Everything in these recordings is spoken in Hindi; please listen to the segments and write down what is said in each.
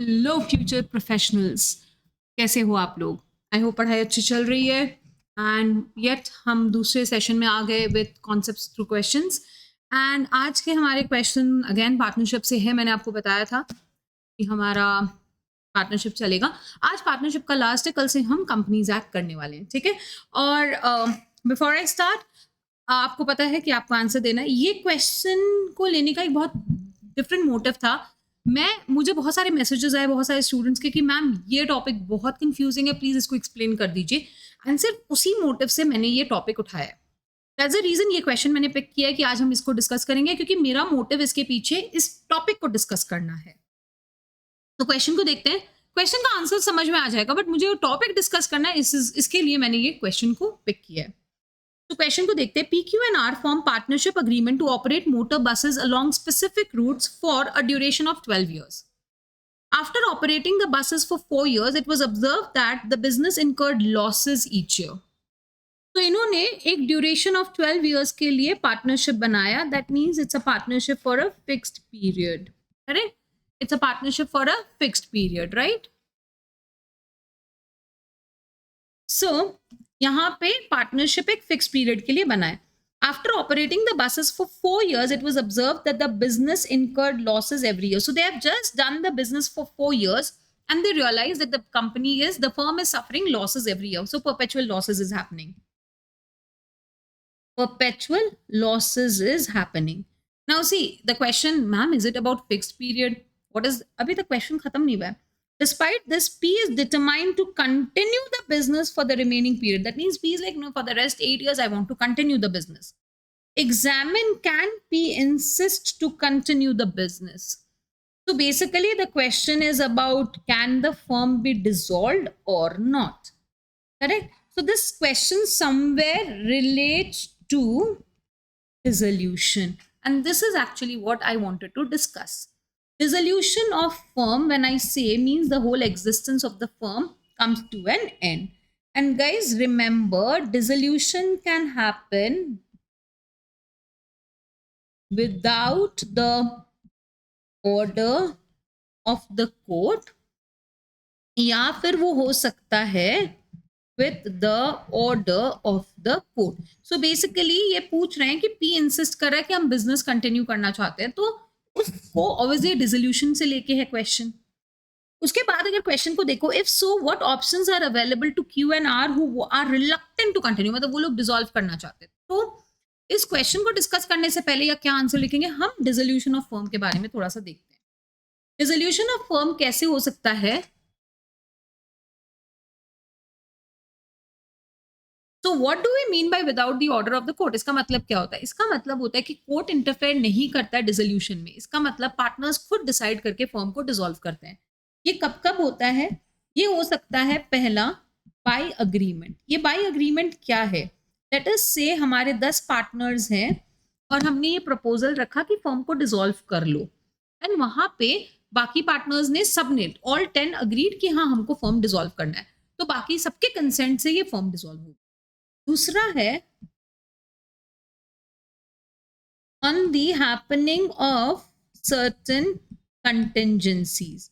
हेलो फ्यूचर प्रोफेशनल्स, कैसे हो आप लोग? आई होप पढ़ाई अच्छी चल रही है एंड येट हम दूसरे सेशन में आ गए with concepts through questions. And आज के हमारे क्वेश्चन अगेन पार्टनरशिप से है। मैंने आपको बताया था कि हमारा पार्टनरशिप चलेगा। आज पार्टनरशिप का लास्ट है, कल से हम कंपनीज एक्ट करने वाले हैं, ठीक है। और बिफोर आई स्टार्ट, आपको पता है कि आपको आंसर देना है। ये क्वेश्चन को लेने का एक बहुत डिफरेंट मोटिव था। मुझे बहुत सारे मैसेजेस आए बहुत सारे स्टूडेंट्स के कि मैम ये टॉपिक बहुत कंफ्यूजिंग है, प्लीज इसको एक्सप्लेन कर दीजिए। एंड सिर्फ उसी मोटिव से मैंने ये टॉपिक उठाया है। दैट्स द रीजन ये क्वेश्चन मैंने पिक किया है कि आज हम इसको डिस्कस करेंगे, क्योंकि मेरा मोटिव इसके पीछे इस टॉपिक को डिस्कस करना है। तो क्वेश्चन को देखते हैं। क्वेश्चन का आंसर समझ में आ जाएगा, बट मुझे टॉपिक डिस्कस करना है, इसके लिए मैंने ये क्वेश्चन को पिक किया है। तो क्वेश्चन को देखते हैं। PQ&R form partnership agreement to operate motor buses along specific routes for a duration of 12 years. After operating the buses for 4 years, it was observed that the business incurred losses each year. तो इन्होंने एक ड्यूरेशन ऑफ 12 years के लिए पार्टनरशिप बनाया। That means it's a partnership for a fixed period, correct? It's a partnership for a fixed period, right? So यहाँ पे पार्टनरशिप एक फिक्स पीरियड के लिए बना है। After operating the buses for 4 years, it was observed that the business incurred losses every year. So they have just done the business for 4 years and they realized that the firm is suffering losses every year. So perpetual losses is happening. Perpetual losses is happening. Now see, the question, ma'am, is it about fixed period? What is, abhi tak question khatam nahi hua hai. Despite this, P is determined to continue the business for the remaining period. That means P is like, no, for the rest 8 years, I want to continue the business. Examine, can P insist to continue the business? So basically, the question is about, can the firm be dissolved or not? Correct? So this question somewhere relates to dissolution. And this is actually what I wanted to discuss. Dissolution of firm, when I say, means the whole existence of the firm comes to an end. And guys, remember, dissolution can happen without the order of the court, या फिर वो हो सकता है with the order of the court. So basically ये पूछ रहे हैं कि P insist कर रहा है कि हम business continue करना चाहते हैं, तो उसको obviously dissolution से लेके है question. उसके बाद अगर क्वेश्चन को देखो, if so what options are available to Q&R who are reluctant to continue, मतलब वो लोग डिसॉल्व करना चाहते हैं। तो इस क्वेश्चन को डिस्कस करने से पहले या क्या आंसर लिखेंगे, हम डिसोल्यूशन ऑफ फर्म के बारे में थोड़ा सा देखते हैं। डिसोल्यूशन ऑफ फर्म कैसे हो सकता है? तो what do we mean by without the order of the court? इसका मतलब क्या होता है? इसका मतलब होता है कि कोर्ट इंटरफेयर नहीं करता है डिसोल्यूशन में। इसका मतलब पार्टनर्स खुद डिसाइड करके फर्म को डिसॉल्व करते हैं। ये कब कब होता है? ये हो सकता है पहला, बाय अग्रीमेंट। ये बाय अग्रीमेंट क्या है? लेट अस से हमारे 10 पार्टनर्स हैं और हमने ये प्रपोजल रखा कि फर्म को डिसॉल्व कर लो, एंड वहां पे बाकी पार्टनर्स ने, सबने, ऑल 10 अग्रीड कि हाँ हमको फर्म डिसॉल्व करना है, तो बाकी सबके कंसेंट से ये फर्म डिसॉल्व होगी। दूसरा है on the happening of certain contingencies.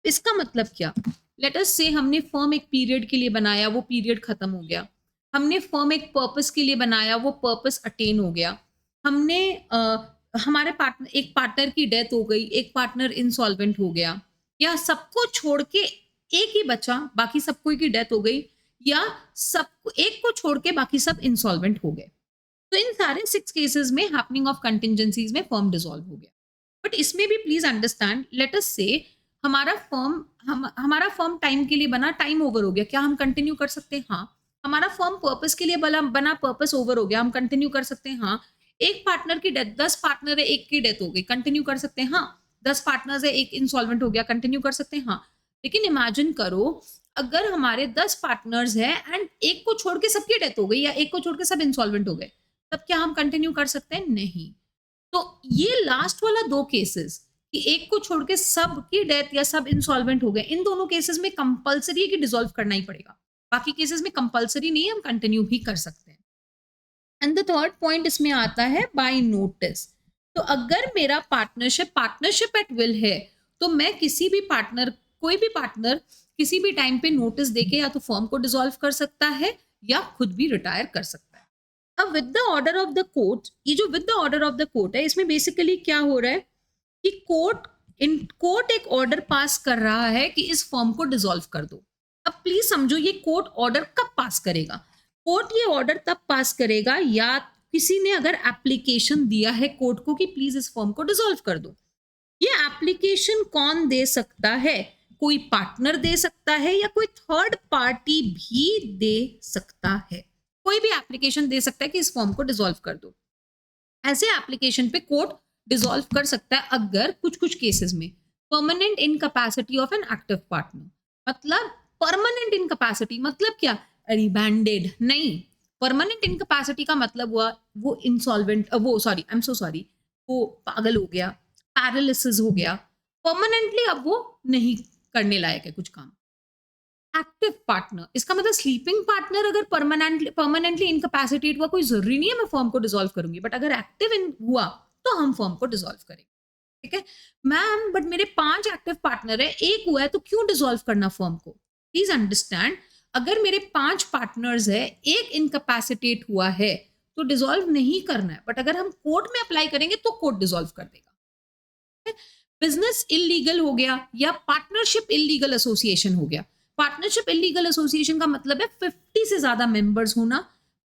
इसका मतलब क्या? लेट अस से हमने फर्म एक पीरियड के लिए बनाया, वो पीरियड खत्म हो गया। हमने फर्म एक पर्पस के लिए बनाया, वो पर्पस अटेन हो गया। हमने हमारे पार्टनर, एक पार्टनर की डेथ हो गई, एक पार्टनर इंसॉल्वेंट हो गया, या सबको छोड़ के एक ही बचा, बाकी सबको की डेथ हो गई, या सब एक को छोड़ के बाकी सब इंसॉल्वेंट हो गए। तो इन सारे 6 केसेस में हैपनिंग ऑफ कंटिंजेंसीज में फर्म डिसॉल्व हो गया। बट इसमें भी प्लीज अंडरस्टैंड, लेट अस से हमारा फर्म टाइम के लिए बना, टाइम ओवर हो गया, क्या हम कंटिन्यू कर सकते हैं? हाँ। हमारा फर्म पर्पस के लिए बना, पर्पस ओवर हो गया, हम कंटिन्यू कर सकते हैं? हाँ। एक पार्टनर की डेथ, 10 पार्टनर है, एक की डेथ हो गई, कंटिन्यू कर सकते हैं? हाँ। 10 पार्टनर्स है, एक इंसॉल्वेंट हो गया, कंटिन्यू कर सकते हैं? हाँ। लेकिन इमेजिन करो, अगर हमारे 10 पार्टनर्स है एंड एक को छोड़ के सबकी डेथ हो गई, या एक को छोड़ के सब इंसॉल्वेंट हो गए, तब क्या हम कंटिन्यू कर सकते हैं? नहीं। तो ये लास्ट वाला 2 केसेस कि एक को छोड़ के सब की डेथ या सब इंसॉल्वेंट हो गए, इन दोनों केसेस में कंपलसरी है कि डिसॉल्व करना ही पड़ेगा। बाकी केसेस में कंपलसरी नहीं है, हम कंटिन्यू भी कर सकते हैं। एंड द थर्ड पॉइंट इसमें आता है बाय नोटिस। तो अगर मेरा पार्टनरशिप एट विल है, तो मैं किसी भी पार्टनर कोई भी पार्टनर किसी भी टाइम पे नोटिस देके या तो फर्म को डिसॉल्व कर सकता है या खुद भी रिटायर कर सकता है। अब with the order of the court, ये जो with the order of the court है, इसमें बेसिकली क्या हो रहा है कि कोर्ट एक ऑर्डर पास कर रहा है कि इस फर्म को डिसॉल्व कर दो। अब प्लीज समझो, ये कोर्ट ऑर्डर कब पास करेगा? कोर्ट ये ऑर्डर तब पास करेगा या किसी ने अगर एप्लीकेशन दिया है कोर्ट को कि प्लीज इस फर्म को डिसॉल्व कर दो। ये एप्लीकेशन कौन दे सकता है? कोई पार्टनर दे सकता है या कोई थर्ड पार्टी भी दे सकता है। कोई भी एप्लीकेशन दे सकता है कि इस फर्म को डिसॉल्व कर दो। ऐसे एप्लीकेशन पे कोर्ट डिसॉल्व कर सकता है अगर कुछ कुछ केसेस में permanent incapacity of an active partner. मतलब परमानेंट इनकैपेसिटी मतलब क्या? रिबैंडेड नहीं। परमानेंट इनकैपेसिटी का मतलब हुआ वो इंसॉल्वेंट, वो पागल हो गया, पैरालिसिस हो गया, परमानेंटली अब वो नहीं करने लायक है कुछ काम। एक्टिव पार्टनर, इसका मतलब स्लीपिंग पार्टनर अगर परमानेंटली इनकैपेसिटेट हुआ, कोई जरूरी नहीं है मैं फर्म को डिसॉल्व करूंगी, बट अगर एक्टिव हुआ तो हम फर्म को डिसॉल्व करेंगे। ठीक है मैम, बट मेरे 5 एक्टिव पार्टनर है, एक हुआ है तो क्यों डिसॉल्व करना फर्म को? प्लीज अंडरस्टैंड, अगर मेरे 5 पार्टनर्स है, एक इनकैपेसिटेट हुआ है तो डिसॉल्व नहीं करना है, बट अगर हम कोर्ट में अप्लाई करेंगे तो कोर्ट डिसॉल्व कर देगा। बिजनेस इलीगल हो गया या पार्टनरशिप इलीगल एसोसिएशन हो गया। पार्टनरशिप इलीगल एसोसिएशन का मतलब है 50 से ज्यादा मेंबर्स होना।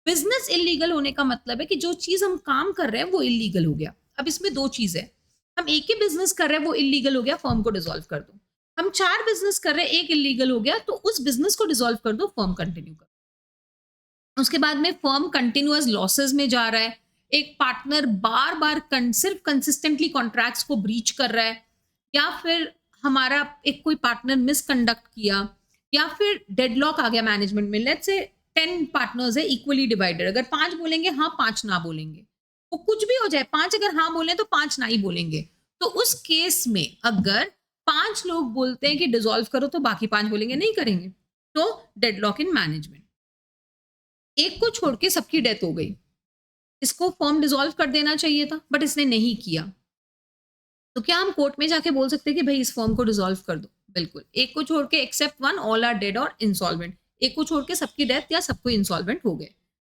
बिजनेस इलीगल होने का मतलब है कि जो चीज हम काम कर रहे हैं वो इलीगल हो गया। अब इसमें 2 चीज है, हम एक ही बिजनेस कर रहे हैं वो इलीगल हो गया, फर्म को डिसॉल्व कर दो। हम 4 बिजनेस कर रहे हैं, एक इलीगल हो गया तो उस बिजनेस को डिसॉल्व कर दो, फर्म कंटिन्यू कर। उसके बाद में फर्म कंटिन्यूअस लॉसेस में जा रहा है, एक पार्टनर बार बार सिर्फ कंसिस्टेंटली कॉन्ट्रैक्ट्स को ब्रीच कर रहा है, या फिर हमारा एक कोई पार्टनर मिसकंडक्ट किया, या फिर डेडलॉक आ गया मैनेजमेंट में। लेट्स से 10 पार्टनर्स है इक्वली डिवाइडेड, अगर 5 बोलेंगे हाँ, 5 ना बोलेंगे, वो कुछ भी हो जाए, 5 अगर हाँ बोले तो 5 ना ही बोलेंगे। तो उस केस में अगर 5 लोग बोलते हैं कि डिसॉल्व करो तो बाकी 5 बोलेंगे नहीं करेंगे, तो डेडलॉक इन मैनेजमेंट। एक को छोड़ के सबकी डेथ हो गई, इसको फर्म डिसॉल्व कर देना चाहिए था बट इसने नहीं किया, तो क्या हम कोर्ट में जाके बोल सकते हैं कि भाई इस फर्म को डिसॉल्व कर दो? बिल्कुल। एक को छोड़ के एक्सेप्ट 1 ऑल आर डेड और इंसॉल्वेंट, एक को छोड़ के सबकी डेथ या सबको इंसॉल्वेंट हो गए।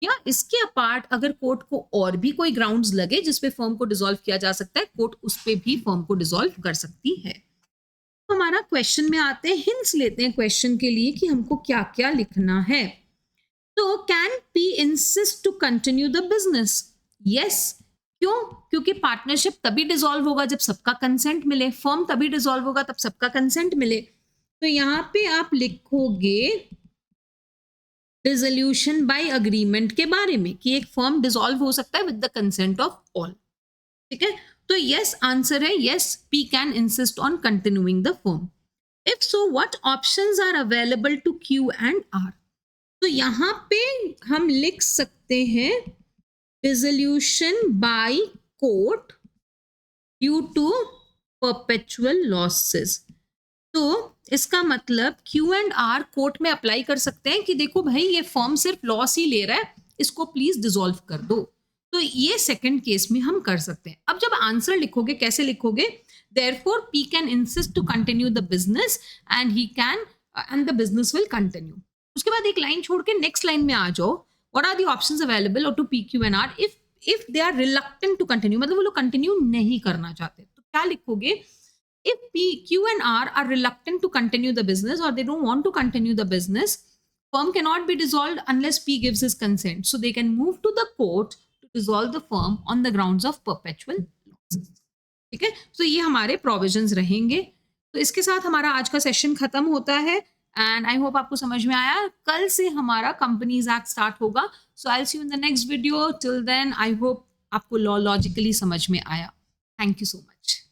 या इसके अपार्ट अगर कोर्ट को और भी कोई ग्राउंड्स लगे जिसपे फर्म को डिसॉल्व किया जा सकता है, कोर्ट उस पे भी फर्म को डिसॉल्व कर सकती है। तो हमारा क्वेश्चन में आते हैं, हिंट्स लेते हैं क्वेश्चन के लिए कि हमको क्या क्या लिखना है। तो can P insist to continue the business? Yes. क्यों? क्योंकि पार्टनरशिप तभी डिसॉल्व होगा जब सबका कंसेंट मिले, फर्म तभी डिसॉल्व होगा तब सबका कंसेंट मिले। तो यहां पे आप लिखोगे डिसोल्यूशन बाय अग्रीमेंट के बारे में कि एक फर्म डिसॉल्व हो सकता है with the consent of all. ठीक है, तो यस आंसर है yes, P can insist on continuing the firm. If so what options are available to Q and R? तो यहां पे हम लिख सकते हैं dissolution by court due to perpetual losses. तो इसका मतलब क्यू एंड आर कोर्ट में अप्लाई कर सकते हैं कि देखो भाई ये फर्म सिर्फ लॉस ही ले रहा है, इसको प्लीज डिसॉल्व कर दो। तो ये सेकंड केस में हम कर सकते हैं। अब जब आंसर लिखोगे कैसे लिखोगे? Therefore P can insist to continue the business and he can and the business will continue. उसके बाद एक लाइन छोड़ के नेक्स्ट लाइन में आ जाओ, what are the options available to P Q and R if they are reluctant to continue, मतलब वो लोग कंटिन्यू नहीं करना चाहते। तो क्या लिखोगे? If P, Q and R are reluctant to continue the business or they don't want to continue the business, firm cannot be dissolved unless P gives his consent. So they can move to the court to dissolve the firm on the grounds of perpetual losses. ठीक है, तो ये हमारे प्रोविजंस रहेंगे। तो इसके साथ हमारा आज का सेशन खत्म होता है एंड आई होप आपको समझ में आया। कल से हमारा कंपनीज एक्ट स्टार्ट होगा। So I will see you in the next video. Till then I hope आपको लॉ लॉजिकली समझ में आया। Thank you so much.